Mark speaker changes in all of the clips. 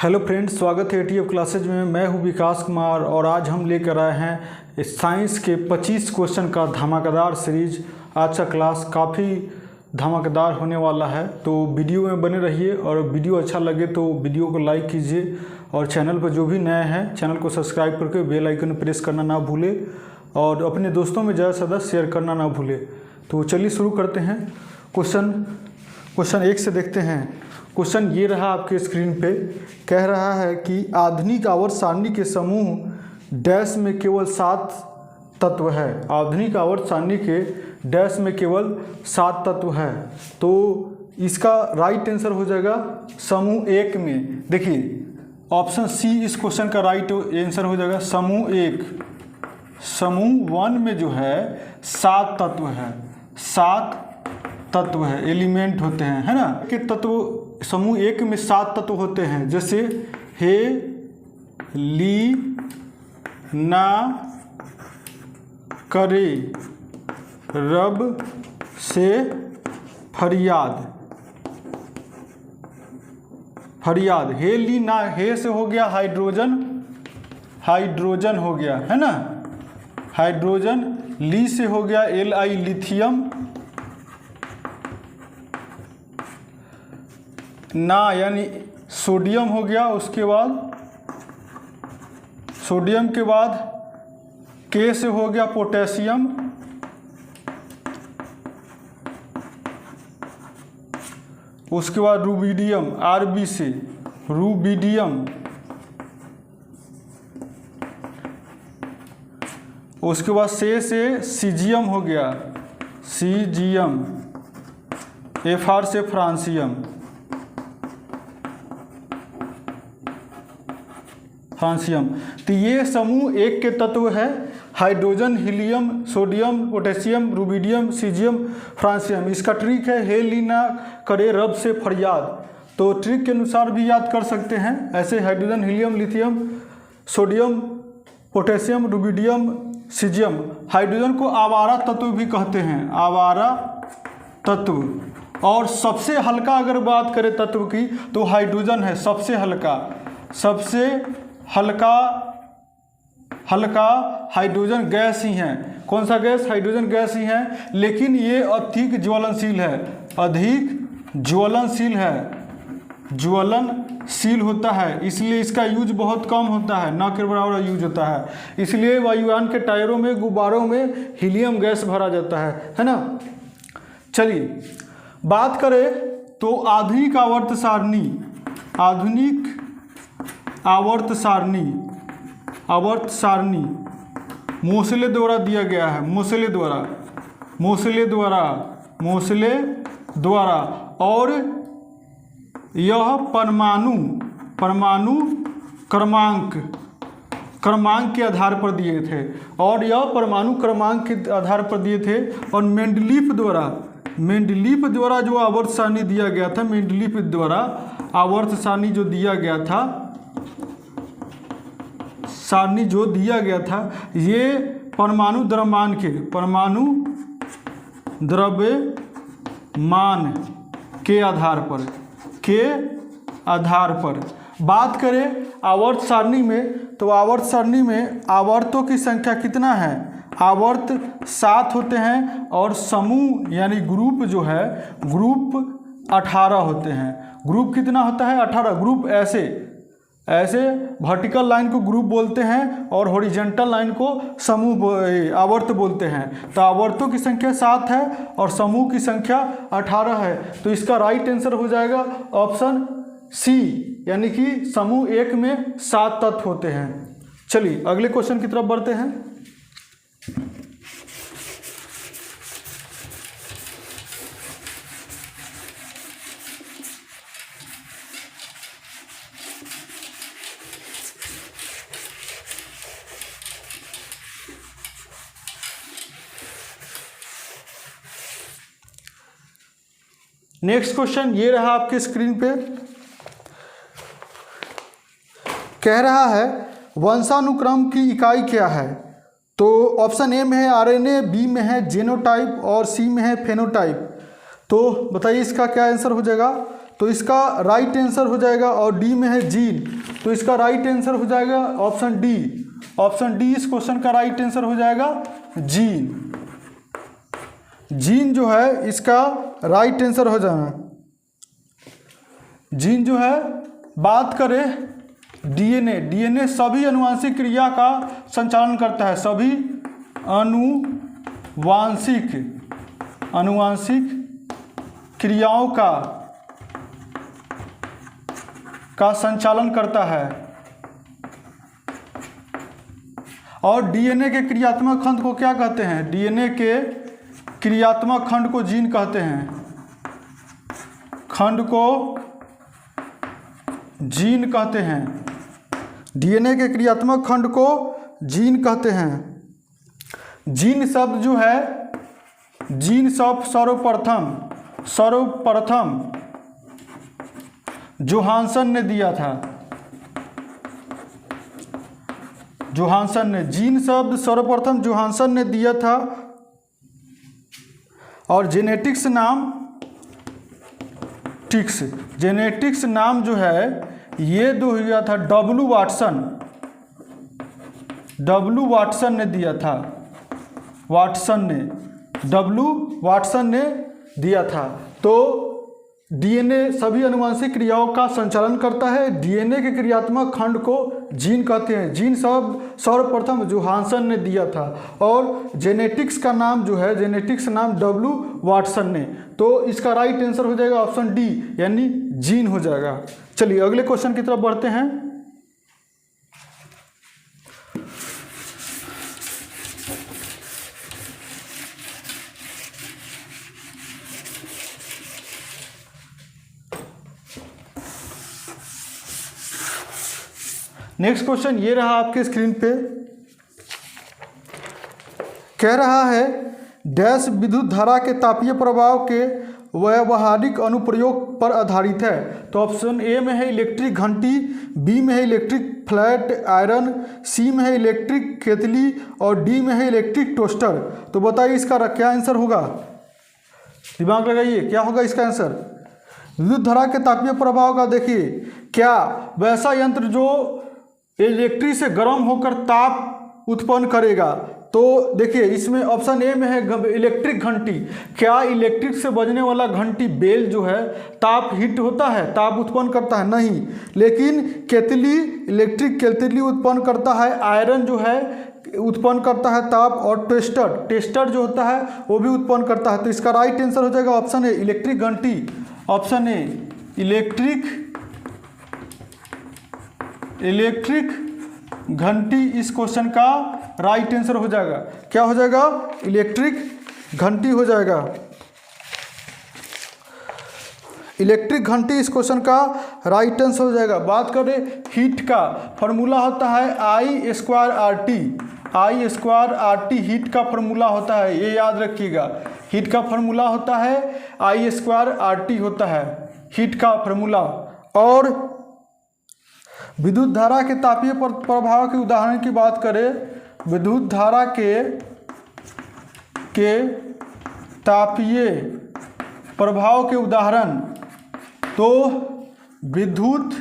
Speaker 1: Hello friends, स्वागत है ETF classes में। मैं हूं विकास कुमार और आज हम लेकर आए हैं साइंस के 25 क्वेश्चन का धमाकेदार सीरीज। आज का क्लास काफ़ी धमाकेदार होने वाला है, तो वीडियो में बने रहिए और वीडियो अच्छा लगे तो वीडियो को लाइक कीजिए और चैनल पर जो भी नए हैं चैनल को सब्सक्राइब करके बेल आइकन प्रेस करना ना भूले और अपने दोस्तों में ज़्यादा से ज़्यादा शेयर करना ना भूले। तो चलिए शुरू करते हैं। क्वेश्चन 1 से देखते हैं। क्वेश्चन ये रहा आपके स्क्रीन पे। कह रहा है कि आधुनिक आवर्त सारणी के समूह डैश में केवल 7 तत्व है। आधुनिक आवर्त सारणी के डैश में केवल 7 तत्व है, तो इसका राइट आंसर हो जाएगा समूह 1 में। देखिए ऑप्शन सी इस क्वेश्चन का राइट आंसर हो जाएगा समूह 1। समूह 1 में जो है 7 तत्व है, 7 तत्व है, एलिमेंट होते हैं, है ना। के तत्व समूह 1 में 7 तत्व होते हैं, जैसे हे, ली, ना, करे, रब से फरियाद। हे, ली, ना, हे से हो गया हाइड्रोजन, हाइड्रोजन हो गया, है ना, हाइड्रोजन। ली से हो गया Li लिथियम। ना यानी सोडियम हो गया। उसके बाद सोडियम के बाद के से हो गया पोटेशियम। उसके बाद रुबिडियम, Rb से रुबिडियम। उसके बाद से सीजियम हो गया, सीजियम। Fr से फ्रांसियम, फ्रांसियम। तो ये समूह 1 के तत्व है, hydrogen, helium, sodium, potassium, rubidium, caesium, francium. इसका ट्रिक है हे, ली, ना, करे, रब से फरियाद। तो ट्रिक के अनुसार भी याद कर सकते हैं ऐसे। Hydrogen, helium, lithium, sodium, potassium, rubidium, caesium. Hydrogen को आवारा तत्व भी कहते हैं, आवारा तत्व। और सबसे हल्का अगर बात करें तत्व की तो हाइड्रोजन है सबसे हल्का। सबसे हल्का हाइड्रोजन गैस ही है। कौन सा गैस? हाइड्रोजन गैस ही है, लेकिन ये अधिक ज्वलनशील है, अधिक ज्वलनशील है, ज्वलनशील होता है। इसलिए इसका यूज बहुत कम होता है, ना के बराबर यूज होता है। इसलिए वायुयान के टायरों में, गुब्बारों में हीलियम गैस भरा जाता है ना। चलिए बात करें तो आधुनिक आवर्त सारणी, आधुनिक आवर्त सारणी, आवर्त सारणी मोसले द्वारा दिया गया है, मोसले द्वारा, मोसले द्वारा, मोसले द्वारा। और यह परमाणु, परमाणु क्रमांक के आधार पर दिए थे, और यह परमाणु क्रमांक के आधार पर दिए थे। और मेंडलीफ द्वारा जो आवर्त सारणी दिया गया था, मेंडलीफ द्वारा आवर्त सारणी जो दिया गया था, सारणी जो दिया गया था, ये परमाणु द्रव्यमान के, परमाणु द्रव्यमान के आधार पर, के आधार पर। बात करें आवर्त सारणी में तो आवर्त सारणी में आवर्तों की संख्या कितना है? आवर्त 7 होते हैं और समूह यानी ग्रुप जो है, ग्रुप 18 होते हैं। ग्रुप कितना होता है? 18। ग्रुप ऐसे वर्टिकल लाइन को ग्रुप बोलते हैं और हॉरिजॉन्टल लाइन को समूह आवर्त बोलते हैं। तो आवर्तों की संख्या 7 है और समूह की संख्या 18 है। तो इसका राइट आंसर हो जाएगा ऑप्शन सी, यानी कि समूह 1 में 7 तत्व होते हैं। चलिए अगले क्वेश्चन की तरफ बढ़ते हैं। नेक्स्ट क्वेश्चन ये रहा आपके स्क्रीन पे। कह रहा है वंशानुक्रम की इकाई क्या है? तो ऑप्शन ए में है आरएनए, बी में है जीनोटाइप और सी में है फेनोटाइप। तो बताइए इसका क्या आंसर हो जाएगा? तो इसका राइट आंसर हो जाएगा, और डी में है जीन, तो इसका राइट आंसर हो जाएगा ऑप्शन डी। ऑप्शन डी इस क्वेश्चन का राइट आंसर हो जाएगा जीन। जीन जो है इसका राइट आंसर हो जाना। जीन जो है, बात करें डीएनए, डीएनए सभी अनुवांशिक क्रिया का संचालन करता है, सभी अनुवांशिक क्रियाओं का संचालन करता है। और डीएनए के क्रियात्मक खंड को क्या कहते हैं? डीएनए के क्रियात्मक खंड को जीन कहते हैं, खंड को जीन कहते हैं। डीएनए के क्रियात्मक खंड को जीन कहते हैं। जीन शब्द जो है, जीन शब्द सर्वप्रथम जोहानसन ने दिया था। जोहानसन ने जीन शब्द सर्वप्रथम जोहानसन ने दिया था। और जेनेटिक्स नाम जो है ये दिया था डब्ल्यू वाटसन ने दिया था। डब्ल्यू वाटसन ने दिया था। तो डीएनए सभी अनुवांशिक क्रियाओं का संचालन करता है। डीएनए के क्रियात्मक खंड को जीन कहते हैं। जीन शब्द सर्वप्रथम जोहानसन ने दिया था। और जेनेटिक्स का नाम जो है, जेनेटिक्स नाम डब्ल्यू वाटसन ने। तो इसका राइट आंसर हो जाएगा ऑप्शन डी, यानी जीन हो जाएगा। चलिए अगले क्वेश्चन की तरफ बढ़ते हैं। नेक्स्ट क्वेश्चन ये रहा आपके स्क्रीन पे। कह रहा है डैश विद्युत धारा के तापीय प्रभाव के व्यावहारिक अनुप्रयोग पर आधारित है। तो ऑप्शन ए में है इलेक्ट्रिक घंटी, बी में है इलेक्ट्रिक फ्लैट आयरन, सी में है इलेक्ट्रिक केतली और डी में है इलेक्ट्रिक टोस्टर। तो बताइए इसका क्या आंसर होगा? दिमाग लगाइए, क्या होगा इसका आंसर? विद्युत धारा के तापीय प्रभाव का देखिए, क्या वैसा यंत्र जो इलेक्ट्रिक से गर्म होकर ताप उत्पन्न करेगा। तो देखिए इसमें ऑप्शन ए में है इलेक्ट्रिक घंटी। क्या इलेक्ट्रिक से बजने वाला घंटी बेल जो है ताप हीट होता है, ताप उत्पन्न करता है? नहीं। लेकिन केतली, इलेक्ट्रिक केतली उत्पन्न करता है। आयरन जो है उत्पन्न करता है ताप। और टेस्टर जो होता है वो भी उत्पन्न करता है। तो इसका राइट आंसर हो जाएगा ऑप्शन ए इलेक्ट्रिक घंटी। ऑप्शन ए इलेक्ट्रिक घंटी इस क्वेश्चन का राइट आंसर हो जाएगा। क्या हो जाएगा? इलेक्ट्रिक घंटी हो जाएगा। इलेक्ट्रिक घंटी इस क्वेश्चन का राइट आंसर हो जाएगा। बात करें हीट का, फॉर्मूला होता है I²RT। हीट का फॉर्मूला होता है, ये याद रखिएगा। हीट का फॉर्मूला होता है I²RT होता है हीट का फॉर्मूला। और विद्युत धारा के तापीय प्रभाव के उदाहरण की बात करें, विद्युत धारा के तापीय प्रभाव के उदाहरण, तो विद्युत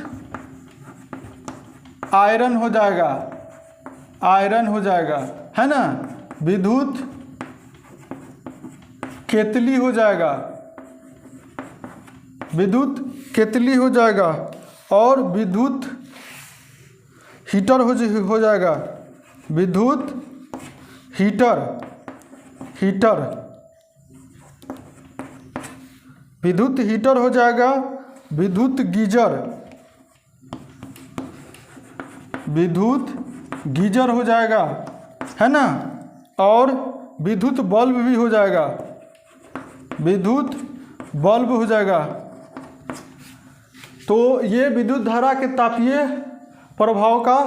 Speaker 1: आयरन हो जाएगा, है ना। विद्युत केतली हो जाएगा, और विद्युत हीटर हो जाएगा, विद्युत हीटर, विद्युत हीटर हो जाएगा, विद्युत गीजर हो जाएगा, है ना। और विद्युत बल्ब भी हो जाएगा, विद्युत बल्ब हो जाएगा। तो ये विद्युत धारा के तापीय प्रभाव का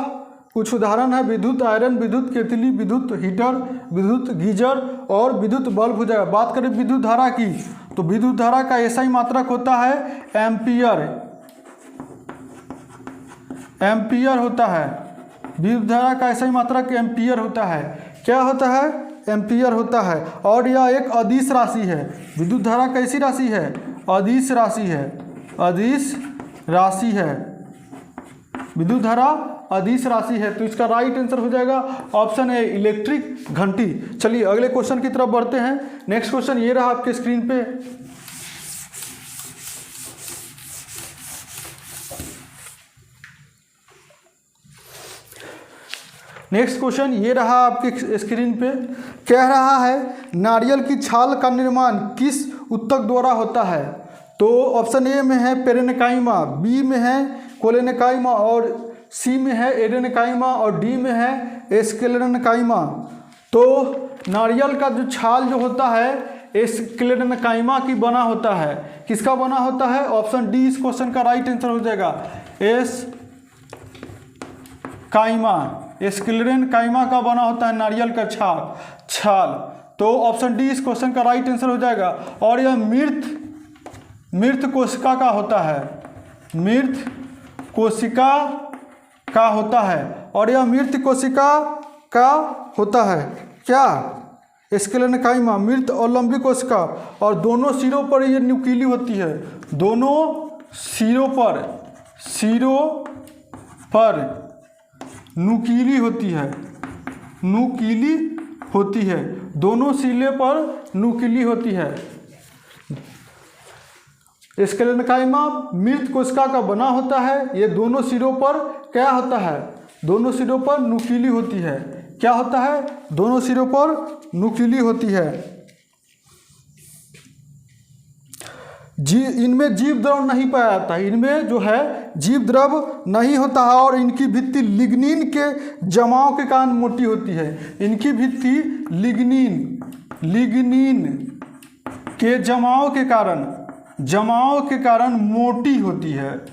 Speaker 1: कुछ उदाहरण है। विद्युत आयरन, विद्युत केतली, विद्युत हीटर, विद्युत गीजर और विद्युत बल्ब हो जाएगा। बात करें विद्युत धारा की, तो विद्युत धारा का ऐसा ही मात्रक होता है एम्पियर होता है। विद्युत धारा का ऐसा ही मात्रक एम्पियर होता है। क्या होता है? एम्पियर होता है। और यह एक अदिश राशि है। विद्युत धारा कैसी राशि है? अदिश राशि है। अदिश राशि है, विद्युत धारा अदिश राशि है। तो इसका राइट आंसर हो जाएगा ऑप्शन ए इलेक्ट्रिक घंटी। चलिए अगले क्वेश्चन की तरफ बढ़ते हैं। नेक्स्ट क्वेश्चन ये रहा आपके स्क्रीन पे। नेक्स्ट क्वेश्चन ये रहा आपके स्क्रीन पे। कह रहा है नारियल की छाल का निर्माण किस ऊतक द्वारा होता है? तो ऑप्शन ए में है पेरेन्काइमा, बी में है कोलेनकाइमा और सी में है एडेनकाइमा और डी में है स्क्लेरेनकाइमा। तो नारियल का जो छाल जो होता है स्क्लेरेनकाइमा की बना होता है। किसका बना होता है? ऑप्शन डी इस क्वेश्चन का राइट आंसर हो जाएगा, एस काइमा, स्क्लेरेनकाइमा का बना होता है नारियल का छाल। तो ऑप्शन डी इस क्वेश्चन का राइट आंसर हो जाएगा। और यह मृत कोशिका का होता है, मृत कोशिका का होता है। और यह मृत कोशिका का होता है क्या? स्क्लेरेनकाइमा, मृत और लंबी कोशिका, और दोनों सिरों पर ये न्यूक्लियली होती है, दोनों सिरों पर नुकीली होती है, नुकीली होती है, दोनों सिरे पर नुकीली होती है। स्क्लेरेनकाइमा मृत कोशिका का बना होता है, ये दोनों सिरों पर क्या होता है? दोनों सिरों पर नुकीली होती है। क्या होता है? दोनों सिरों पर नुकीली होती है। इनमें जीव द्रव नहीं पाया जाता है, इनमें जो है जीव द्रव नहीं होता है और इनकी भित्ति लिग्निन के जमाव के कारण मोटी होती है। इनकी भित्ति लिग्निन के जमाव के कारण मोटी होती है।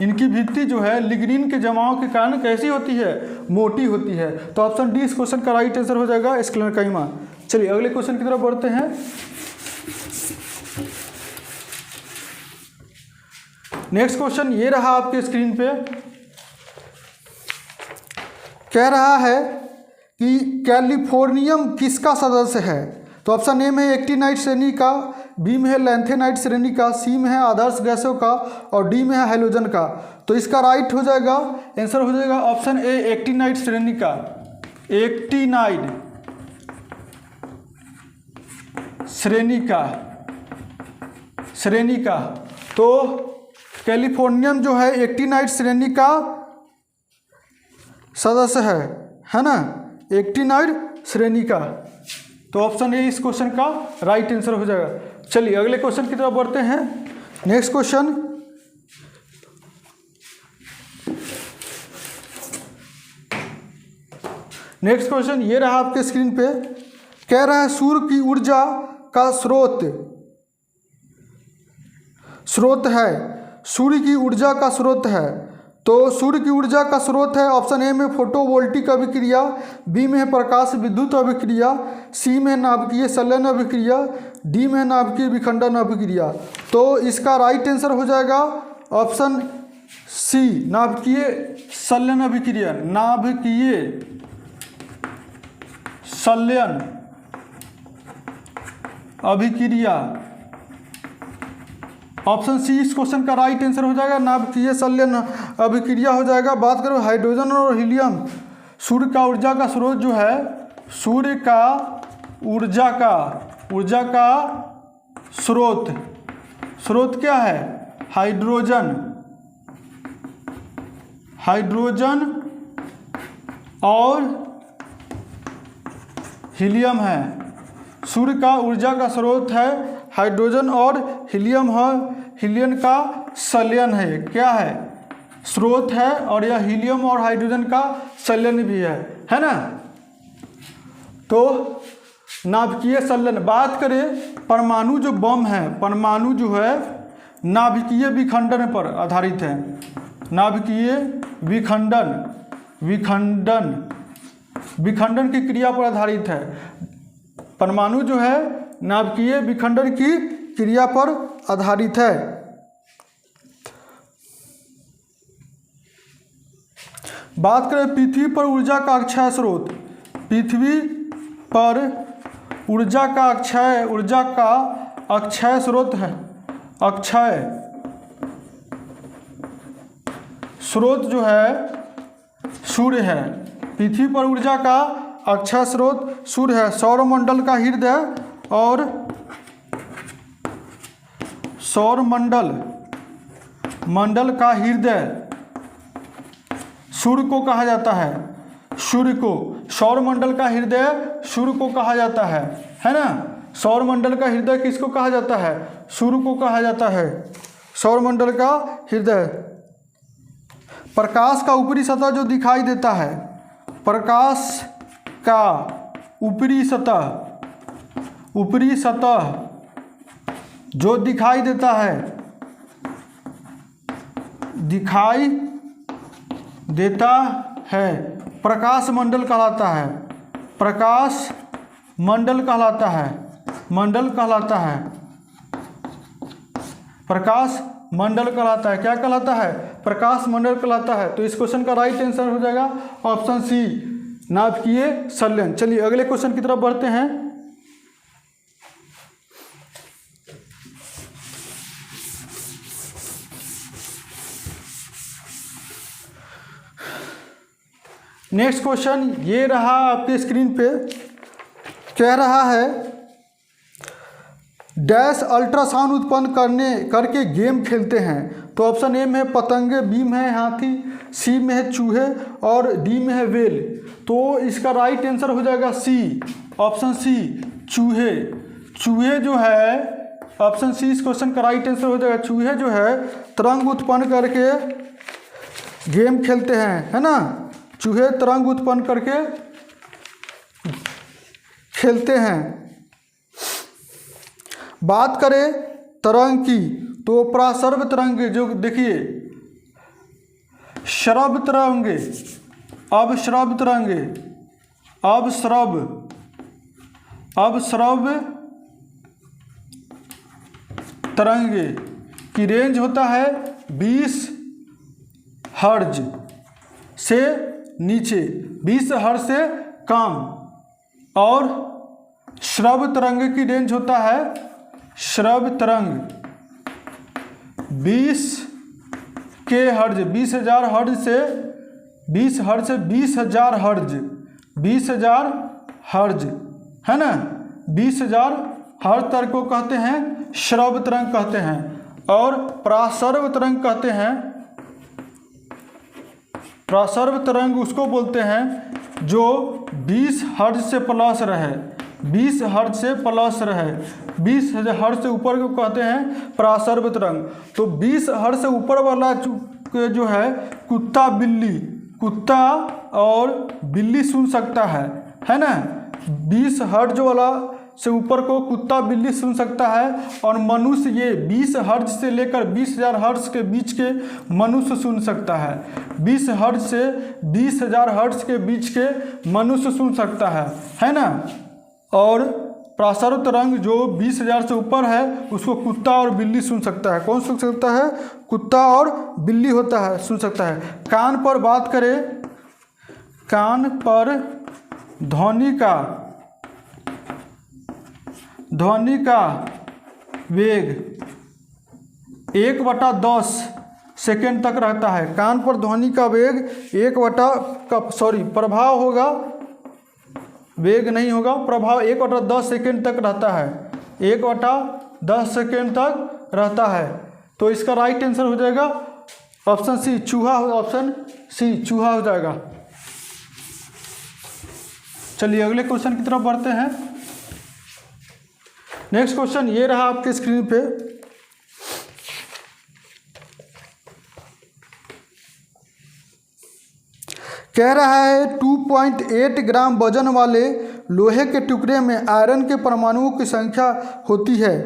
Speaker 1: इनकी भित्ति जो है लिग्निन के जमाव के कारण कैसी होती है? मोटी होती है। तो ऑप्शन डी इस क्वेश्चन का राइट आंसर हो जाएगा, स्क्लेरेनकाइमा। चलिए अगले क्वेश्चन की तरफ बढ़ते हैं। नेक्स्ट क्वेश्चन ये रहा आपके स्क्रीन पे। कह रहा है कि कैलिफोर्नियम किसका सदस्य है? तो ऑप्शन ए में है एक्टिनाइट श्रेणी का, बी में है लैंथेनाइट श्रेणी का, सी में है आदर्श गैसों का और डी में है हैलोजन का। तो इसका राइट हो जाएगा आंसर हो जाएगा ऑप्शन ए एक्टिनाइट श्रेणी का, एक्टिनाइट श्रेणी का। तो कैलिफोर्नियम जो है एक्टिनाइट श्रेणी का सदस्य है ना, एक्टिनाइट श्रेणी का। तो ऑप्शन ए इस क्वेश्चन का राइट आंसर हो जाएगा। चलिए अगले क्वेश्चन की तरफ बढ़ते हैं। नेक्स्ट क्वेश्चन ये रहा आपके स्क्रीन पे। कह रहा है सूर्य की ऊर्जा का स्रोत है, सूर्य की ऊर्जा का स्रोत है। तो सूर्य की ऊर्जा का स्रोत है ऑप्शन ए में फोटोवोल्टिक अभिक्रिया, बी में है प्रकाश विद्युत अभिक्रिया, सी में नाभिकीय संलयन अभिक्रिया, डी में नाभिकीय विखंडन अभिक्रिया। तो इसका राइट आंसर हो जाएगा ऑप्शन सी नाभिकीय संलयन अभिक्रिया, नाभिकीय संलयन अभिक्रिया। ऑप्शन सी इस क्वेश्चन का राइट आंसर हो जाएगा, नाभिकीय संलयन अभिक्रिया हो जाएगा। बात करो हाइड्रोजन और हीलियम, सूर्य का ऊर्जा का स्रोत जो है, सूर्य का ऊर्जा का स्रोत क्या है? हाइड्रोजन और हीलियम है। सूर्य का ऊर्जा का स्रोत है हाइड्रोजन और हीलियम है, हीलियम का संलयन है। क्या है? स्रोत है और यह हीलियम और हाइड्रोजन का संलयन भी है ना। तो नाभिकीय संलयन, बात करें परमाणु जो बम है, परमाणु जो है नाभिकीय विखंडन पर आधारित है, नाभिकीय विखंडन की क्रिया पर आधारित है। परमाणु जो है नाभिकीय विखंडन की क्रिया पर आधारित है। बात करें पृथ्वी पर ऊर्जा का अक्षय स्रोत, पृथ्वी पर ऊर्जा का अक्षय स्रोत है, स्रोत जो है सूर्य है। पृथ्वी पर ऊर्जा का अक्षय स्रोत सूर्य है। सौरमंडल का हृदय और मंडल का हृदय सूर्य को कहा जाता है। सूर्य को, सौरमंडल का हृदय सूर्य को कहा जाता है ना। सौरमंडल का हृदय किसको कहा जाता है? सूर्य को कहा जाता है, सौरमंडल का हृदय। प्रकाश का ऊपरी सतह जो दिखाई देता है, प्रकाश का ऊपरी सतह जो दिखाई देता है, प्रकाश मंडल कहलाता है। प्रकाश मंडल कहलाता है। प्रकाश मंडल कहलाता है। क्या कहलाता है? प्रकाश मंडल कहलाता है। तो इस क्वेश्चन का राइट आंसर हो जाएगा ऑप्शन सी, नाभिकीय संलयन। चलिए अगले क्वेश्चन की तरफ बढ़ते हैं। नेक्स्ट क्वेश्चन ये रहा आपके स्क्रीन पे, कह रहा है डैश अल्ट्रासाउंड उत्पन्न करके गेम खेलते हैं। तो ऑप्शन ए में है पतंगे, बी में है हाथी, सी में है चूहे और डी में है वेल। तो इसका राइट आंसर हो जाएगा सी, ऑप्शन सी, चूहे। चूहे जो है, ऑप्शन सी इस क्वेश्चन का राइट आंसर हो जाएगा। चूहे जो है तरंग उत्पन्न करके गेम खेलते हैं, है ना। चूहे तरंग उत्पन्न करके खेलते हैं। बात करें तरंग की तो प्रासर्व तरंगे जो देखिए, श्रव तरंगे, अवश्रव तरंगे, अवश्रव तरंगे की रेंज होता है 20 हर्ज से नीचे, 20 हर्ज से कम। और श्रव तरंग की रेंज होता है, श्रव तरंग 20 के हर्ज, 20,000 हर्ज से 20,000 हर्ज, 20,000 हर्ज, है ना। 20,000 हर्ज तक को कहते हैं श्रव तरंग कहते हैं। और प्रासर्व तरंग कहते हैं, प्रासर्व तरंग उसको बोलते हैं जो 20 हर्ज से प्लस रहे, 20 हर्ज से प्लस रहे, 20 हर्ज से ऊपर को कहते हैं प्रासर्व तरंग। तो 20 हर्ज से ऊपर वाला जो है कुत्ता बिल्ली, कुत्ता और बिल्ली सुन सकता है ना। 20 हर्ज वाला से ऊपर को कुत्ता बिल्ली सुन सकता है। और मनुष्य ये 20 हर्ज से लेकर 20,000 हर्ज के बीच के मनुष्य सुन सकता है। 20 हर्ज से 20,000 हर्ज के बीच के मनुष्य सुन सकता है ना। और प्रासर्व तरंग जो 20,000 से ऊपर है उसको कुत्ता और बिल्ली सुन सकता है। कौन सुन सकता है? कुत्ता और बिल्ली होता है, सुन सकता है। कान पर बात करें, कान पर ध्वनि का वेग 1/10 सेकेंड तक रहता है। कान पर ध्वनि का वेग प्रभाव होगा, वेग नहीं होगा, प्रभाव 1/10 सेकेंड तक रहता है, 1/10 सेकेंड तक रहता है। तो इसका राइट आंसर हो जाएगा ऑप्शन सी, चूहा। ऑप्शन सी, चूहा हो जाएगा। चलिए अगले क्वेश्चन की तरफ बढ़ते हैं। नेक्स्ट क्वेश्चन ये रहा आपके स्क्रीन पे, कह रहा है 2.8 ग्राम वजन वाले लोहे के टुकड़े में आयरन के परमाणुओं की संख्या होती है।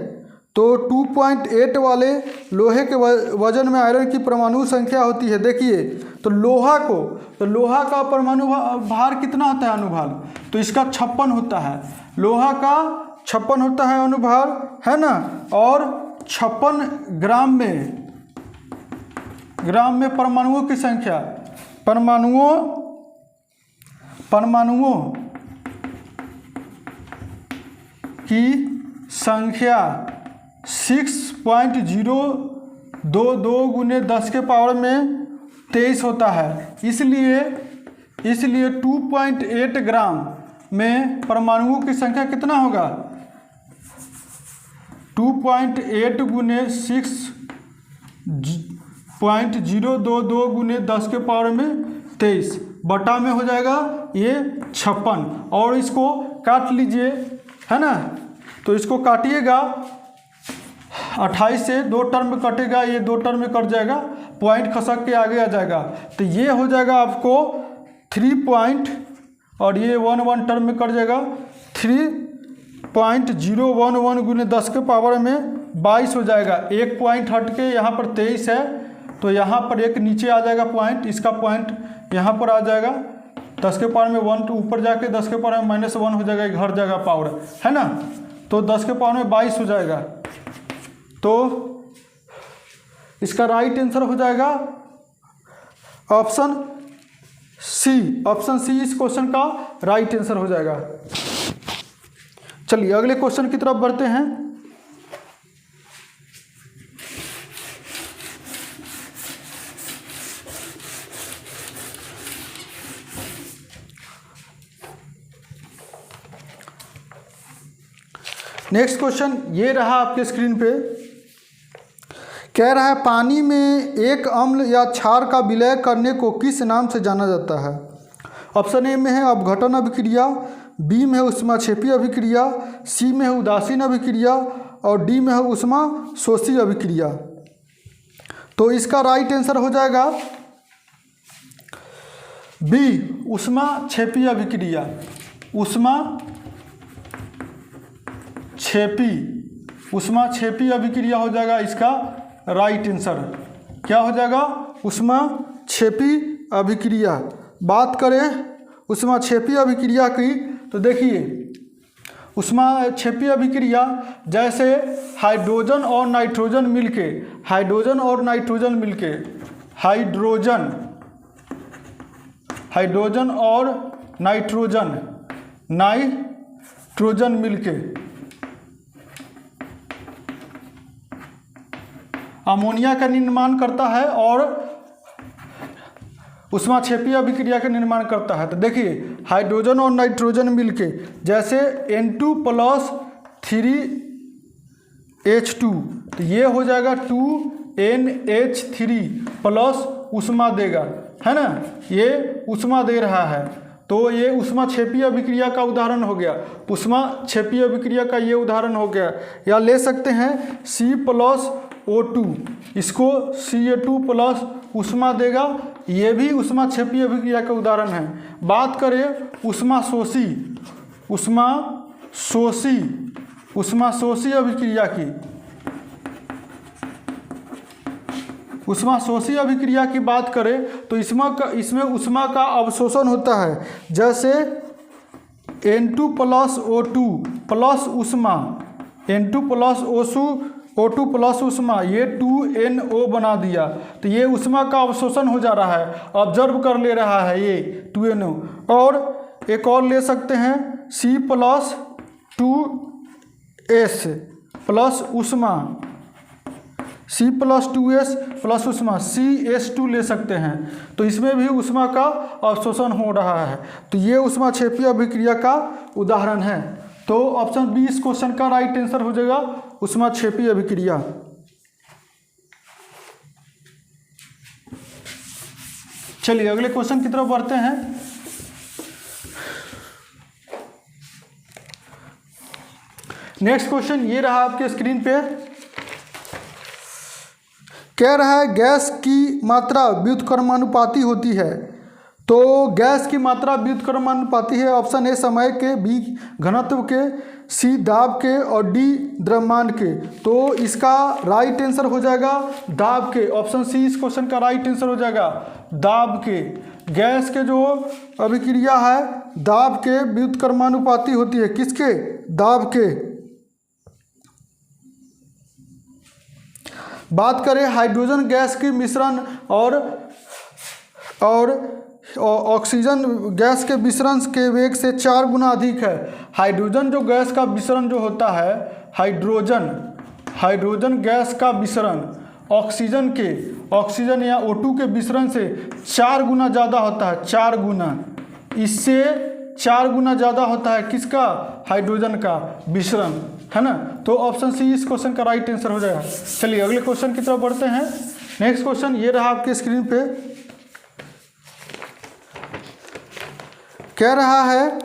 Speaker 1: तो 2.8 वाले लोहे के वजन में आयरन की परमाणु संख्या होती है। देखिए तो लोहा का परमाणु भार कितना होता है अनुभार? तो इसका 56 होता है। लोहा का 56 होता है अनुभार, है ना। और 56 ग्राम में परमाणुओं की संख्या, परमाणुओं की संख्या 6.022 × 10⁻⁴ 23 होता है। इसलिए 2.8 ग्राम में परमाणुओं की संख्या कितना होगा? 2.8 गुने 6.022 गुने 10 के पावर में 23 बटा में हो जाएगा ये 56। और इसको काट लीजिए, है ना, तो इसको काटिएगा 28 से 2 टर्म में कटेगा, ये 2 टर्म में कट जाएगा, पॉइंट खसक के आगे आ जाएगा, तो ये हो जाएगा आपको 3 पॉइंट, और ये 1 टर्म में कट जाएगा 3.011 गुने 10 के पावर में 22 हो जाएगा। एक पॉइंट हट के यहाँ पर 23 है, तो यहाँ पर एक नीचे आ जाएगा पॉइंट, इसका पॉइंट यहाँ पर आ जाएगा, 10 के पावर में 1 तो ऊपर जाके 10 के पावर में -1 हो जाएगा, घर जाएगा पावर, है ना, तो 10 के पावर में 22 हो जाएगा। तो इसका राइट आंसर हो जाएगा ऑप्शन सी। ऑप्शन सी इस क्वेश्चन का राइट आंसर हो जाएगा। चलिए अगले क्वेश्चन की तरफ बढ़ते हैं। नेक्स्ट क्वेश्चन ये रहा आपके स्क्रीन पे, कह रहा है पानी में एक अम्ल या क्षार का विलय करने को किस नाम से जाना जाता है? ऑप्शन ए में है अपघटन अभिक्रिया, बी में है ऊष्माक्षेपी अभिक्रिया, सी में है उदासीन अभिक्रिया और डी में है ऊष्माशोषी अभिक्रिया। तो इसका राइट आंसर हो जाएगा बी, ऊष्माक्षेपी अभिक्रिया। ऊष्माक्षेपी अभिक्रिया हो जाएगा इसका राइट आंसर। क्या हो जाएगा? ऊष्माक्षेपी अभिक्रिया। बात करें ऊष्माक्षेपी अभिक्रिया की तो देखिए, ऊष्माक्षेपी अभिक्रिया जैसे हाइड्रोजन और नाइट्रोजन मिलके हाइड्रोजन और नाइट्रोजन मिलके अमोनिया का निर्माण करता है और ऊष्माक्षेपी अभिक्रिया का निर्माण करता है। तो देखिए हाइड्रोजन और नाइट्रोजन मिलके जैसे N2+ 3H2, तो ये हो जाएगा 2NH3 प्लस ऊष्मा देगा, है ना, ये ऊष्मा दे रहा है, तो ये ऊष्माक्षेपी अभिक्रिया का उदाहरण हो गया। ऊष्माक्षेपी अभिक्रिया का ये उदाहरण हो गया। या ले सकते हैं C+O2, इसको Ca2+ ऊष्मा देगा, ये भी ऊष्माक्षेपी अभिक्रिया का उदाहरण है। बात करें ऊष्माशोषी अभिक्रिया की, ऊष्माशोषी अभिक्रिया की बात करें तो इसमें ऊष्मा का अवशोषण होता है। जैसे N2+O2 प्लस ऊष्मा, N2+O2 प्लस ऊष्मा, ये 2NO बना दिया, तो ये ऊष्मा का अवशोषण हो जा रहा है, ऑब्जर्व कर ले रहा है ये 2NO। और एक और ले सकते हैं C+2S प्लस ऊष्मा, C+2S प्लस ऊष्मा, CS2 ले सकते हैं, तो इसमें भी ऊष्मा का अवशोषण हो रहा है, तो ये ऊष्माक्षेपी अभिक्रिया का उदाहरण है। तो ऑप्शन बी इस क्वेश्चन का राइट आंसर हो जाएगा, ऊष्माक्षेपी अभिक्रिया। चलिए अगले क्वेश्चन की तरफ बढ़ते हैं। नेक्स्ट क्वेश्चन ये रहा आपके स्क्रीन पे, कह रहा है गैस की मात्रा व्युत्क्रमानुपाती होती है। तो गैस की मात्रा व्युत्क्रमानुपाती है। ऑप्शन ए समय के, बी घनत्व के, सी दाब के और डी द्रव्यमान के। तो इसका राइट आंसर हो जाएगा दाब के। ऑप्शन सी इस क्वेश्चन का राइट आंसर हो जाएगा दाब के। गैस के जो अभिक्रिया है दाब के व्युत्क्रमानुपाती होती है। किसके? दाब के। बात करें हाइड्रोजन गैस की मिश्रण और ऑक्सीजन गैस के मिश्रण के वेग से 4 गुना अधिक है। हाइड्रोजन जो गैस का मिश्रण जो होता है, हाइड्रोजन गैस का मिश्रण ऑक्सीजन ऑक्सीजन या O2 के विसरण से 4 गुना ज़्यादा होता है, 4 गुना, इससे 4 गुना ज़्यादा होता है किसका, हाइड्रोजन का विसरण, है ना। तो ऑप्शन सी इस क्वेश्चन का राइट आंसर हो जाएगा। चलिए अगले क्वेश्चन की तरफ बढ़ते हैं। नेक्स्ट क्वेश्चन ये रहा आपके स्क्रीन पे, कह रहा है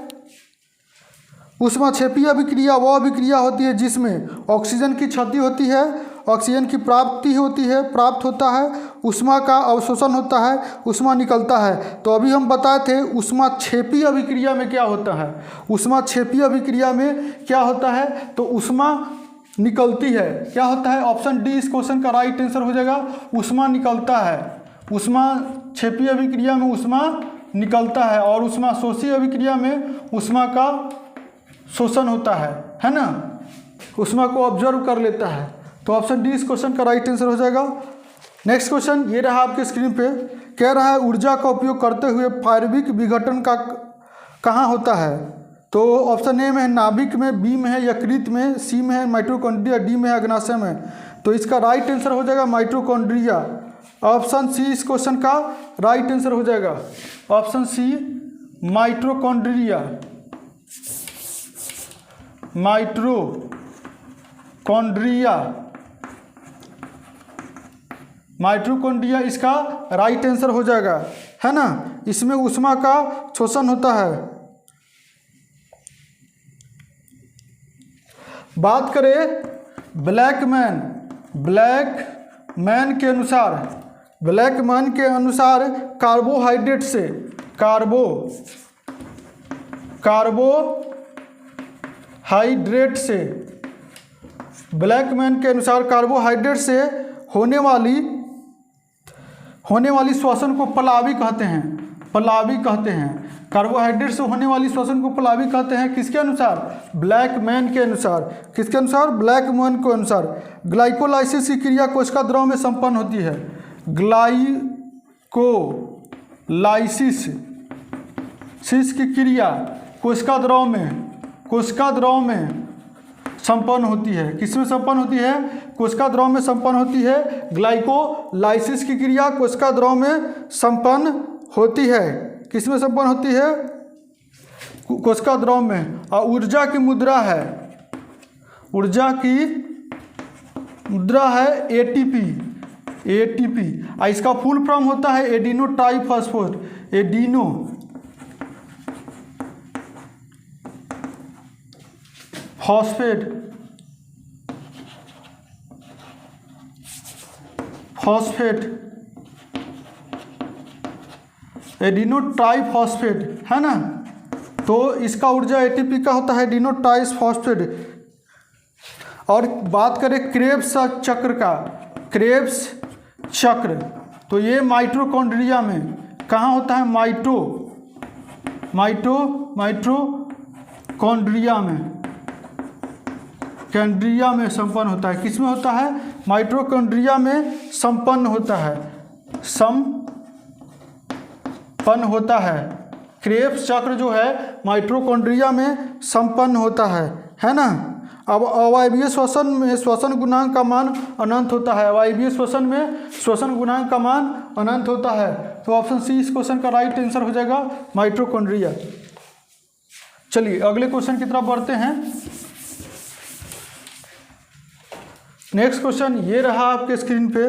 Speaker 1: ऊष्माक्षेपीय अभिक्रिया वह अभिक्रिया होती है जिसमें ऑक्सीजन की क्षति होती है, ऑक्सीजन की प्राप्ति होती है, प्राप्त होता है, ऊष्मा का अवशोषण होता है, ऊष्मा निकलता है। तो अभी हम बताए थे ऊष्माक्षेपीय अभिक्रिया में क्या होता है, ऊष्माक्षेपीय अभिक्रिया में क्या होता है, तो ऊष्मा निकलती है, क्या होता है, ऑप्शन डी इस क्वेश्चन का राइट आंसर हो जाएगा, ऊष्मा निकलता है। ऊष्माक्षेपीय अभिक्रिया में ऊष्मा निकलता है और ऊष्माशोषी अभिक्रिया में ऊष्मा का शोषण होता है ना, ऊष्मा को ऑब्जर्व कर लेता है। तो ऑप्शन डी इस क्वेश्चन का राइट आंसर हो जाएगा। नेक्स्ट क्वेश्चन ये रहा आपके स्क्रीन पे, कह रहा है ऊर्जा का उपयोग करते हुए पायरुविक विघटन का कहाँ होता है। तो ऑप्शन ए में है नाभिक में, बी में है यकृत में, सी में है माइटोकॉन्ड्रिया, डी में है अग्नाशय में। तो इसका राइट आंसर हो जाएगा माइटोकॉन्ड्रिया। ऑप्शन सी इस क्वेश्चन का राइट आंसर हो जाएगा, option C mitochondria, mitochondria, mitochondria इसका राइट आंसर हो जाएगा, है ना। इसमें ऊष्मा का शोषण होता है। बात करें ब्लैकमैन के अनुसार, ब्लैकमैन के अनुसार कार्बोहाइड्रेट से, कार्बोहाइड्रेट से, ब्लैकमैन के अनुसार कार्बोहाइड्रेट से होने वाली श्वसन को पलावी कहते हैं, पलावी कहते हैं। कार्बोहाइड्रेट से होने वाली श्वसन को पलावी कहते हैं, किसके अनुसार, ब्लैकमैन के अनुसार। किसके अनुसार, ब्लैकमैन के अनुसार। ग्लाइकोलाइसिस की क्रिया कोशिका द्रव में संपन्न होती है, ग्लाइकोलाइसिस की क्रिया कोशिका द्रव में संपन्न होती है। किसमें संपन्न होती है, कोशिका द्रव में संपन्न होती है। ग्लाइकोलाइसिस की क्रिया कोशिका द्रव में संपन्न होती है। किसमें संपन्न होती है, कोशिका द्रव में। और ऊर्जा की मुद्रा है, ऊर्जा की मुद्रा है एटीपी। और इसका फुल फॉर्म होता है एडिनो ट्राइफॉस्फेट, एडिनो ट्राइफॉस्फेट, है ना। तो इसका ऊर्जा एटीपी का होता है एडिनो ट्राइफॉस्फेट। और बात करें क्रेब्स चक्र का, क्रेब्स चक्र, तो ये माइटोकॉन्ड्रिया में कहाँ होता है, माइटोकॉन्ड्रिया में संपन्न होता है। किसमें होता है, माइटोकॉन्ड्रिया में संपन्न होता है। क्रेब्स चक्र जो है माइटोकॉन्ड्रिया में संपन्न होता है ना। अब अवायवीय श्वसन में श्वसन गुणांक का मान अनंत होता है, अवायवीय श्वसन में श्वसन गुणांक का मान अनंत होता है। तो ऑप्शन सी इस क्वेश्चन का राइट आंसर हो जाएगा, माइटोकॉन्ड्रिया। चलिए अगले क्वेश्चन की तरफ बढ़ते हैं। नेक्स्ट क्वेश्चन ये रहा आपके स्क्रीन पे,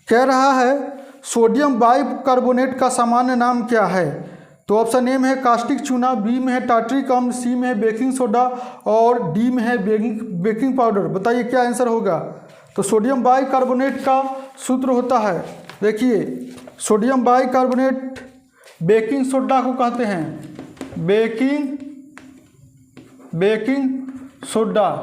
Speaker 1: कह रहा है सोडियम बाइकार्बोनेट का सामान्य नाम क्या है। तो ऑप्शन ए में है कास्टिक चूना, बी में है टार्ट्रिक अम्ल, सी में है बेकिंग सोडा और डी में है बेकिंग पाउडर। बताइए क्या आंसर होगा। तो सोडियम बाइकार्बोनेट का सूत्र होता है, देखिए सोडियम बाइकार्बोनेट बेकिंग सोडा को कहते हैं, बेकिंग सोडा।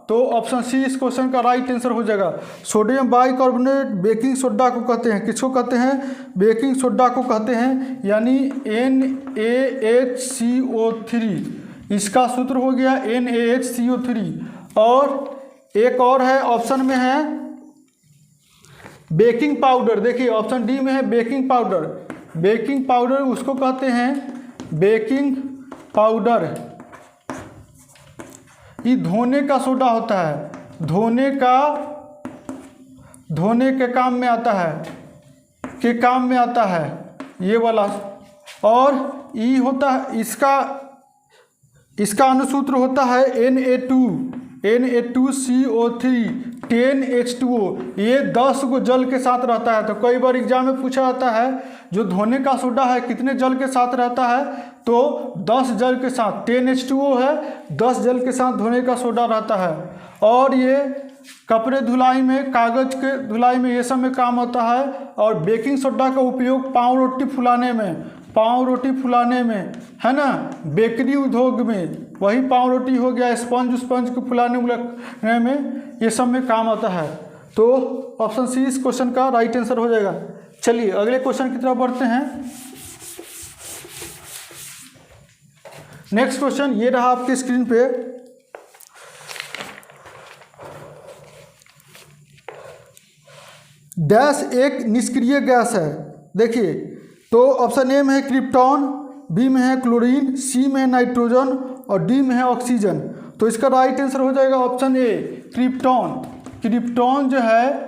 Speaker 1: तो ऑप्शन सी इस क्वेश्चन का राइट आंसर हो जाएगा। सोडियम बाइकार्बोनेट बेकिंग सोडा को कहते हैं, किसको कहते हैं, बेकिंग सोडा को कहते हैं, यानी NaHCO3। इसका सूत्र हो गया NaHCO3। और एक और है, ऑप्शन में है बेकिंग पाउडर। देखिए ऑप्शन डी में है बेकिंग पाउडर, उसको कहते हैं बेकिंग पाउडर। ये धोने का सोडा होता है, धोने के काम में आता है, ये वाला। और ई होता है, इसका अनुसूत्र होता है Na2CO3 10H2O। ये 10 को जल के साथ रहता है। तो कई बार एग्जाम में पूछा जाता है जो धोने का सोडा है कितने जल के साथ रहता है, तो 10 जल के साथ, 10H2O है, 10 जल के साथ धोने का सोडा रहता है। और ये कपड़े धुलाई में, कागज के धुलाई में, ये सब में काम होता है। और बेकिंग सोडा का उपयोग पाव रोटी फुलाने में, है ना, बेकरी उद्योग में, वही पाव रोटी हो गया, स्पंज को फुलाने में, ये सब में काम आता है। तो ऑप्शन सी इस क्वेश्चन का राइट आंसर हो जाएगा। चलिए अगले क्वेश्चन की तरफ बढ़ते हैं। नेक्स्ट क्वेश्चन ये रहा आपके स्क्रीन पे। डैश एक निष्क्रिय गैस है। देखिए, तो ऑप्शन ए में है क्रिप्टॉन, बी में है क्लोरीन, सी में है नाइट्रोजन और डी में है ऑक्सीजन। तो इसका राइट आंसर हो जाएगा ऑप्शन ए क्रिप्टॉन जो है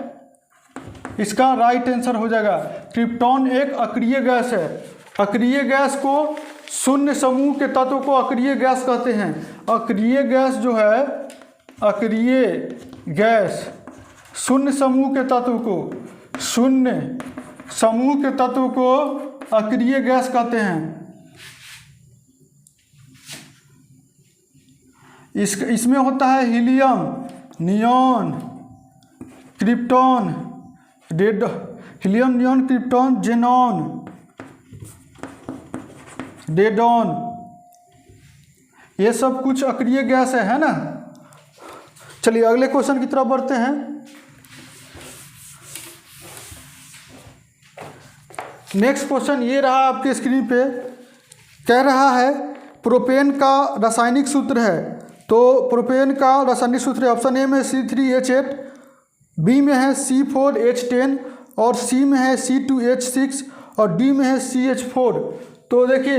Speaker 1: इसका राइट आंसर हो जाएगा। क्रिप्टॉन एक अक्रिय गैस है। अक्रिय गैस को, शून्य समूह के तत्व को अक्रिय गैस कहते हैं। अक्रिय गैस जो है, अक्रिय गैस शून्य समूह के तत्व को अक्रिय गैस कहते हैं। इसमें होता है helium, neon, krypton, helium, neon, krypton, डेडॉन, ये सब कुछ अक्रिय गैस है ना। चलिए अगले क्वेश्चन की तरफ बढ़ते हैं। नेक्स्ट क्वेश्चन ये रहा आपके स्क्रीन पे। कह रहा है प्रोपेन का रासायनिक सूत्र है। तो प्रोपेन का रासायनिक सूत्र है, ऑप्शन ए में C3H8, बी में है C4H10 और सी में है C2H6 और डी में है CH4। तो देखिए,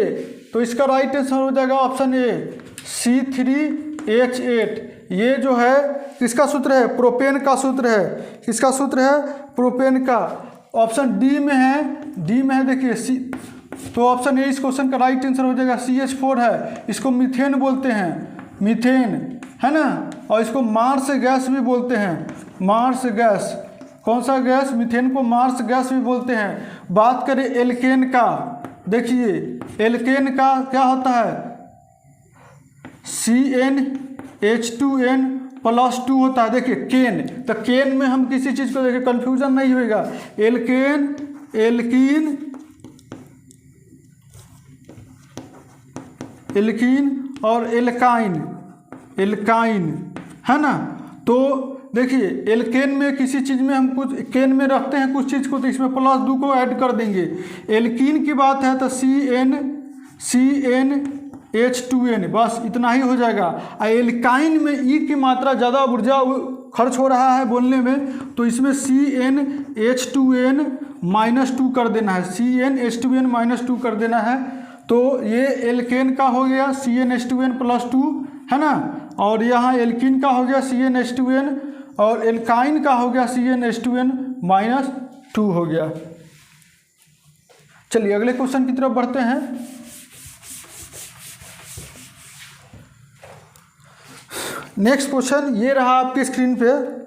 Speaker 1: तो इसका राइट आंसर हो जाएगा ऑप्शन ए C3H8। ये जो है किसका सूत्र है? प्रोपेन का सूत्र है। किसका सूत्र है? प्रोपेन का। ऑप्शन डी में है देखिए सी, तो ऑप्शन ए इस क्वेश्चन का राइट आंसर हो जाएगा। CH4 है, इसको मीथेन बोलते हैं, मीथेन, है ना। और इसको मार्स गैस भी बोलते हैं, मार्स गैस। कौन सा गैस? मीथेन को मार्स गैस भी बोलते हैं। बात करें एल्केन का, देखिए एल्केन का क्या होता है? CnH2n+2 होता है। देखिए केन, तो केन में हम किसी चीज़ को देखिए कंफ्यूजन नहीं होगा। एल्केन, एल्कीन और एल्काइन, है ना। तो देखिए एल्केन में किसी चीज़ में हम कुछ केन में रखते हैं कुछ चीज़ को, तो इसमें +2 को ऐड कर देंगे। एल्कीन की बात है तो CnH2n, बस इतना ही हो जाएगा। एल्काइन में ई की मात्रा ज़्यादा ऊर्जा खर्च हो रहा है बोलने में, तो इसमें CnH2n-2 कर देना है, CnH2n-2 कर देना है। तो ये एल्केन का हो गया CnH2n+2, है ना। और यहाँ एल्कीन का हो गया CnH2n और एल्काइन का हो गया CnH2n-2 हो गया। चलिए अगले क्वेश्चन की तरफ बढ़ते हैं। नेक्स्ट क्वेश्चन ये रहा आपकी स्क्रीन पे।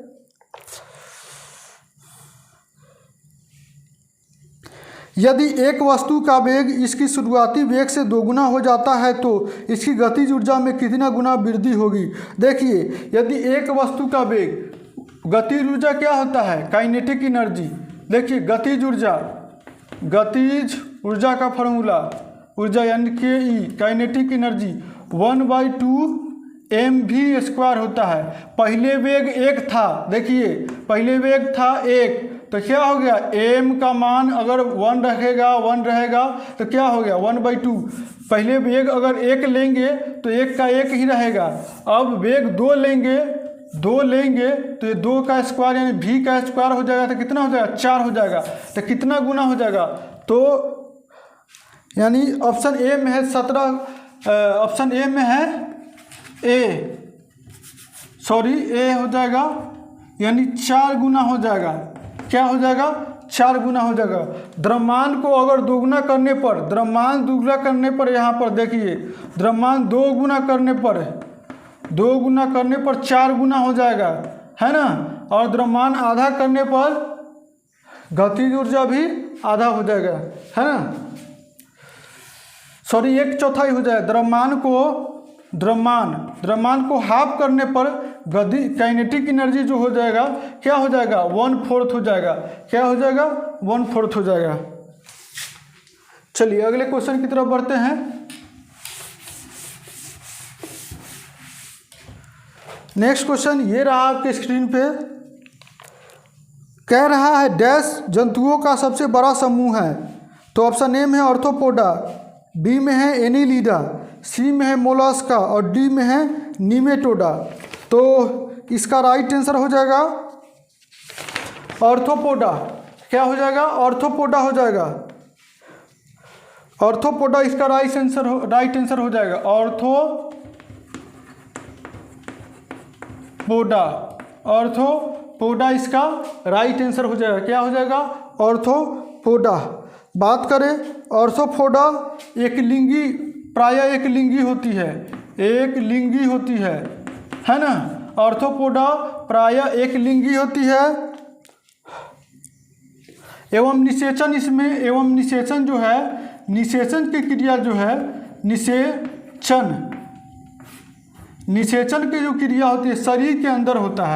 Speaker 1: यदि एक वस्तु का वेग इसकी शुरुआती वेग से 2 गुना हो जाता है तो इसकी गतिज ऊर्जा में कितना गुना वृद्धि होगी? देखिए यदि एक वस्तु का वेग, गतिज ऊर्जा क्या होता है? Kinetic energy. देखिए गतिज ऊर्जा का फॉर्मूला, ऊर्जा यानी KE, काइनेटिक एनर्जी 1/2 mv² होता है। पहले वेग 1 था, देखिए पहले वेग था 1, तो क्या हो गया? m का मान अगर 1 रहेगा तो क्या हो गया? 1/2। पहले वेग अगर 1 लेंगे तो 1 का 1 ही रहेगा। अब वेग 2 लेंगे तो ये 2 का स्क्वायर यानी v का स्क्वायर हो जाएगा, तो कितना हो जाएगा? 4 हो जाएगा। तो कितना गुना हो जाएगा? तो यानी ऑप्शन ए में है 17, ऑप्शन ए में है सॉरी ए हो जाएगा, यानी 4 गुना हो जाएगा। क्या हो जाएगा? 4 गुना हो जाएगा। द्रव्यमान को अगर दोगुना करने पर, द्रव्यमान दोगुना करने पर, यहाँ पर देखिए द्रव्यमान 2 गुना करने पर, 2 गुना करने पर 4 गुना हो जाएगा, है ना। और द्रव्यमान आधा करने पर गतिज ऊर्जा भी आधा हो जाएगा, है ना। सॉरी 1/4 हो जाएगा। द्रव्यमान को हाफ करने पर गति काइनेटिक एनर्जी जो हो जाएगा क्या हो जाएगा? 1/4 हो जाएगा। क्या हो जाएगा? 1/4 हो जाएगा। चलिए अगले क्वेश्चन की तरफ बढ़ते हैं। नेक्स्ट क्वेश्चन ये रहा आपके स्क्रीन पे। कह रहा है डैश जंतुओं का सबसे बड़ा समूह है। तो ऑप्शन ए में है ऑर्थोपोडा, बी में है एनीलिडा, सी में है मोलस्का और डी में है निमेटोडा। तो इसका राइट आंसर हो जाएगा ऑर्थोपोडा। क्या हो जाएगा? ऑर्थोपोडा हो जाएगा। ऑर्थोपोडा इसका राइट आंसर हो जाएगा। ऑर्थोपोडा इसका राइट आंसर हो जाएगा। क्या हो जाएगा? ऑर्थोपोडा। बात करें ऑर्थोपोडा एक लिंगी, प्रायः एक लिंगी होती है ना। ऑर्थोपोडा प्रायः एक लिंगी होती है एवं निषेचन जो है, निषेचन की क्रिया जो है, निषेचन की जो क्रिया होती है शरीर के अंदर होता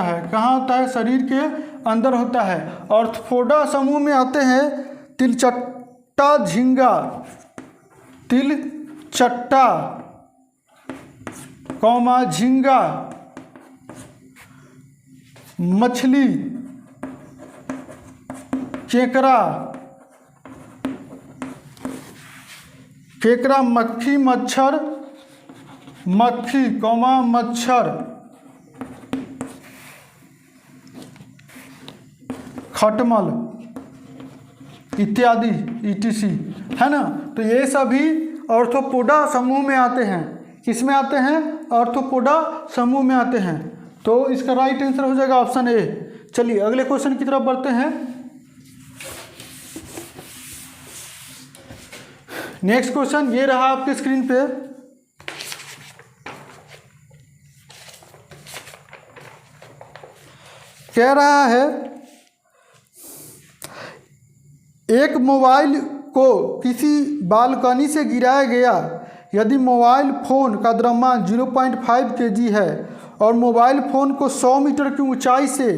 Speaker 1: है। कहाँ होता है? शरीर के अंदर होता है। ऑर्थोपोडा समूह में आते हैं तिलचट्टा झींगा, झींगा, मछली, केकड़ा, मक्खी, मच्छर, खटमल इत्यादि etc, है ना। तो ये सभी ऑर्थोपोडा समूह में आते हैं। किस में आते हैं? ऑर्थोपोडा समूह में आते हैं। तो इसका राइट आंसर हो जाएगा ऑप्शन ए। चलिए अगले क्वेश्चन की तरफ बढ़ते हैं। नेक्स्ट क्वेश्चन ये रहा आपके स्क्रीन पे। कह रहा है एक मोबाइल को किसी बालकनी से गिराया गया। यदि मोबाइल फ़ोन का द्रव्यमान 0.5 kg है और मोबाइल फ़ोन को 100 मीटर की ऊंचाई से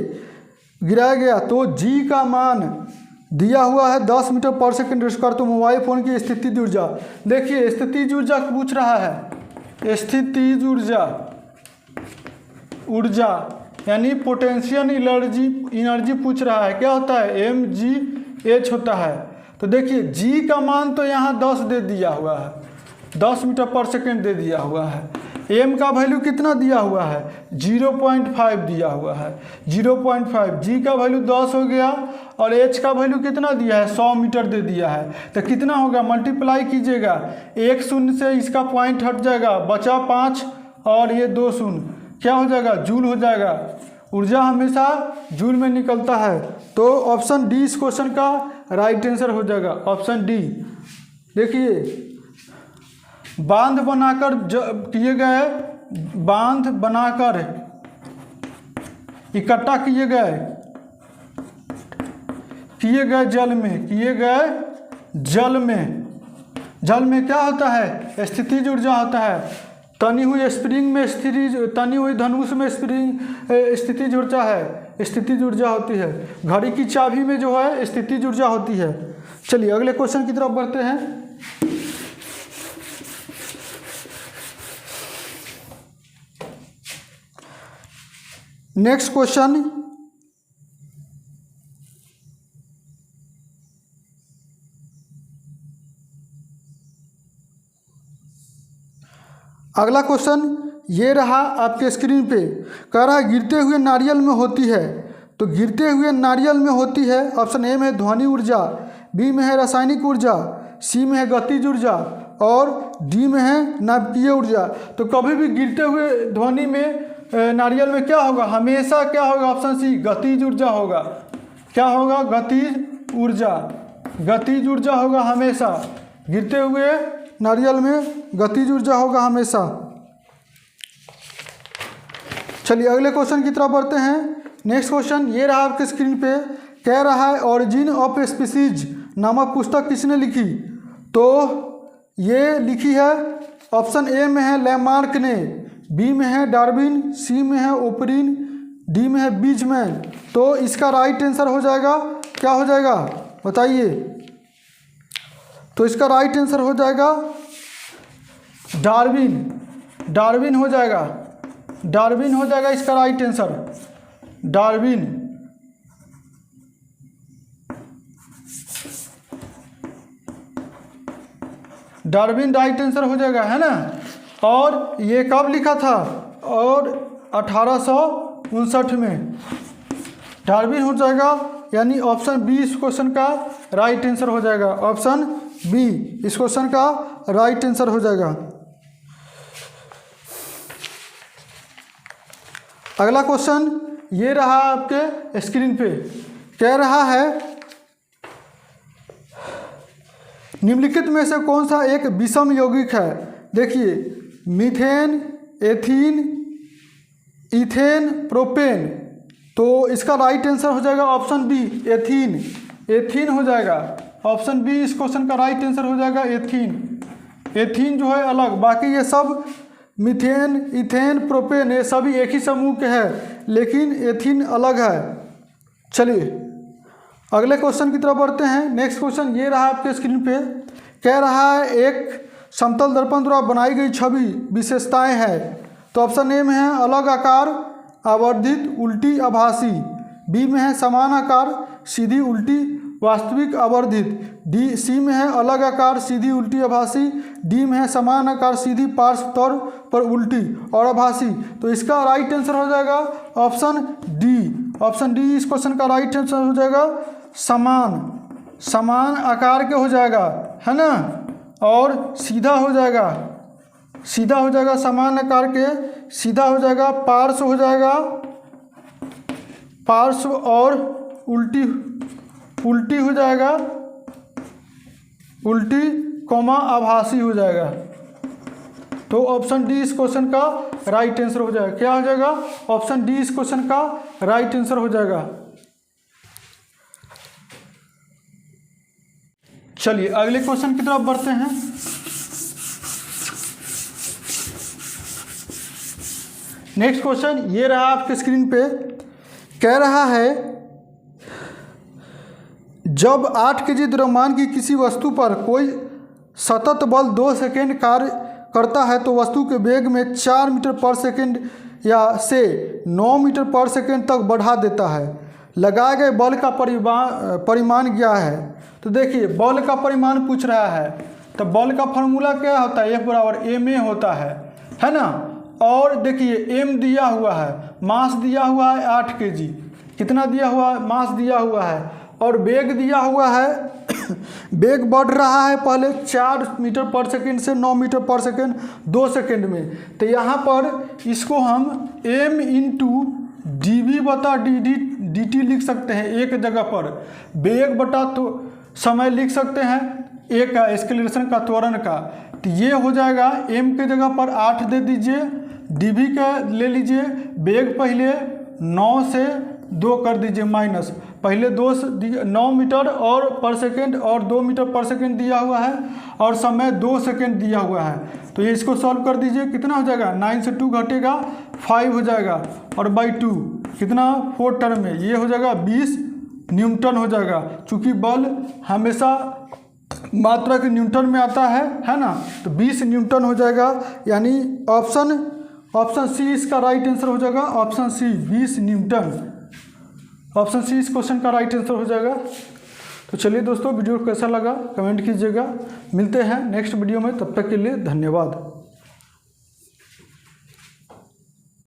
Speaker 1: गिराया गया तो जी का मान दिया हुआ है 10 मीटर पर सेकंड स्क्वायर। तो मोबाइल फ़ोन की स्थितिज ऊर्जा, देखिए स्थितिज ऊर्जा पूछ रहा है। स्थितिज ऊर्जा यानी पोटेंशियल एनर्जी पूछ रहा है। क्या होता है? mgh होता है। तो देखिए जी का मान तो यहाँ 10 दे दिया हुआ है, 10 मीटर पर सेकंड दे दिया हुआ है। एम का वैल्यू कितना दिया हुआ है? 0.5 दिया हुआ है, 0.5। जी का वैल्यू 10 हो गया और एच का वैल्यू कितना दिया है? 100 मीटर दे दिया है। तो कितना होगा? मल्टीप्लाई कीजिएगा, 1 शून्य से इसका पॉइंट हट जाएगा, बचा 5 और ये 2 शून्य, क्या हो जाएगा? जूल हो जाएगा। ऊर्जा हमेशा जूल में निकलता है। तो ऑप्शन डी इस क्वेश्चन का राइट आंसर हो जाएगा, ऑप्शन डी। देखिए बांध बनाकर इकट्ठा किए गए जल में क्या होता है? स्थितिज ऊर्जा होता है। तनी हुई धनुष में स्थितिज ऊर्जा है, स्थितिज ऊर्जा होती है। घड़ी की चाबी में जो है स्थितिज ऊर्जा होती है। चलिए अगले क्वेश्चन की तरफ बढ़ते हैं। नेक्स्ट क्वेश्चन अगला क्वेश्चन ये रहा आपके स्क्रीन पे। कह रहा है गिरते हुए नारियल में होती है। तो गिरते हुए नारियल में होती है, ऑप्शन ए में ध्वनि ऊर्जा, बी में है रासायनिक ऊर्जा, सी में है गतिज ऊर्जा और डी में है नाभिकीय ऊर्जा। तो कभी भी गिरते हुए ध्वनि में नारियल में क्या होगा, हमेशा क्या होगा, ऑप्शन सी गतिज ऊर्जा होगा। क्या होगा, गतिज ऊर्जा, गतिज ऊर्जा होगा हमेशा। गिरते हुए नारियल में गतिज ऊर्जा होगा हमेशा। चलिए अगले क्वेश्चन की तरफ बढ़ते हैं। नेक्स्ट क्वेश्चन ये रहा आपके स्क्रीन पे, कह रहा है ओरिजिन ऑफ स्पीसीज नामक पुस्तक किसने लिखी। तो ये लिखी है, ऑप्शन ए में है लैमार्क ने, बी में है डार्विन, सी में है ओपरिन, डी में है बीजमैन। तो इसका राइट आंसर हो जाएगा, क्या हो जाएगा बताइए। तो इसका राइट आंसर हो जाएगा डार्विन, डार्विन हो जाएगा, डार्विन हो जाएगा इसका right answer, Darwin. Darwin right answer हो जाएगा, है ना। और ये कब लिखा था, और 1859 में। डार्विन हो जाएगा, यानी ऑप्शन बी इस क्वेश्चन का राइट आंसर हो जाएगा। ऑप्शन बी इस क्वेश्चन का राइट आंसर हो जाएगा। अगला क्वेश्चन ये रहा आपके स्क्रीन पे, कह रहा है निम्नलिखित में से कौन सा एक विषम यौगिक है। देखिए मीथेन, एथीन, इथेन, प्रोपेन। तो इसका राइट आंसर हो जाएगा ऑप्शन बी एथीन, एथीन हो जाएगा। ऑप्शन बी इस क्वेश्चन का राइट आंसर हो जाएगा एथीन। एथीन जो है अलग, बाकी ये सब मीथेन, इथेन, प्रोपेन ये सभी एक ही समूह के हैं, लेकिन एथीन अलग है। चलिए अगले क्वेश्चन की तरफ बढ़ते हैं। नेक्स्ट क्वेश्चन ये रहा आपके स्क्रीन पे, कह रहा है एक समतल दर्पण द्वारा बनाई गई छवि विशेषताएं हैं। तो ऑप्शन ए में है अलग आकार, आवर्धित, उल्टी, आभासी। बी में है समान आकार, सीधी, उल्टी, वास्तविक, आवर्धित। डी सी में है अलग आकार, सीधी, उल्टी, आभासी। डी में है समान आकार, सीधी, पार्श्व तौर पर उल्टी और आभासी। तो इसका राइट आंसर हो जाएगा ऑप्शन डी। ऑप्शन डी इस क्वेश्चन का राइट आंसर हो जाएगा समान, समान आकार के हो जाएगा, है ना। और सीधा हो जाएगा, सीधा हो जाएगा, समान आकार के सीधा हो जाएगा, पार्श्व हो जाएगा, पार्श्व और उल्टी, उल्टी हो जाएगा, उल्टी कॉमा आभासी हो जाएगा। तो ऑप्शन डी इस क्वेश्चन का राइट आंसर हो जाएगा। क्या हो जाएगा, ऑप्शन डी इस क्वेश्चन का राइट आंसर हो जाएगा। चलिए अगले क्वेश्चन की तरफ बढ़ते हैं। नेक्स्ट क्वेश्चन ये रहा आपके स्क्रीन पे, कह रहा है जब 8 kg द्रव्यमान की किसी वस्तु पर कोई सतत बल 2 सेकेंड कार्य करता है तो वस्तु के वेग में 4 मीटर पर सेकेंड या से 9 मीटर पर सेकेंड तक बढ़ा देता है। लगाए गए बल का परिमाण क्या है। तो देखिए बल का परिमाण पूछ रहा है, तो बल का फॉर्मूला क्या होता है, F बराबर ma होता है ना। और देखिए m दिया हुआ है, मास दिया हुआ है 8 kg, कितना दिया हुआ है, मास दिया हुआ है, और वेग दिया हुआ है वेग बढ़ रहा है पहले 4 मीटर पर सेकेंड से 9 मीटर पर सेकेंड 2 सेकेंड में। तो यहाँ पर इसको हम m इंटू dv बटा dt लिख सकते हैं एक जगह पर, वेग बटा तो समय लिख सकते हैं एक का एक्सेलरेशन का, त्वरण का। तो ये हो जाएगा m के जगह पर 8 दे दीजिए, dv का ले लीजिए, वेग पहले 9 से 2 कर दीजिए माइनस, पहले 9 मीटर और पर सेकेंड और 2 मीटर पर सेकेंड दिया हुआ है और समय 2 सेकेंड दिया हुआ है। तो ये इसको सॉल्व कर दीजिए, कितना हो जाएगा, 9 से 2 घटेगा 5 हो जाएगा, और बाई 2 कितना 4 टर्म में ये हो जाएगा 20 न्यूटन हो जाएगा। चूँकि बल हमेशा मात्रा के न्यूटन में आता है ना, तो 20 न्यूटन हो जाएगा, यानी ऑप्शन सी इसका राइट आंसर हो जाएगा। Option C 20 newton, option C इस क्वेश्चन का राइट आंसर हो जाएगा। तो चलिए दोस्तों, वीडियो कैसा लगा कमेंट कीजिएगा। मिलते हैं नेक्स्ट वीडियो में, तब तक के लिए धन्यवाद।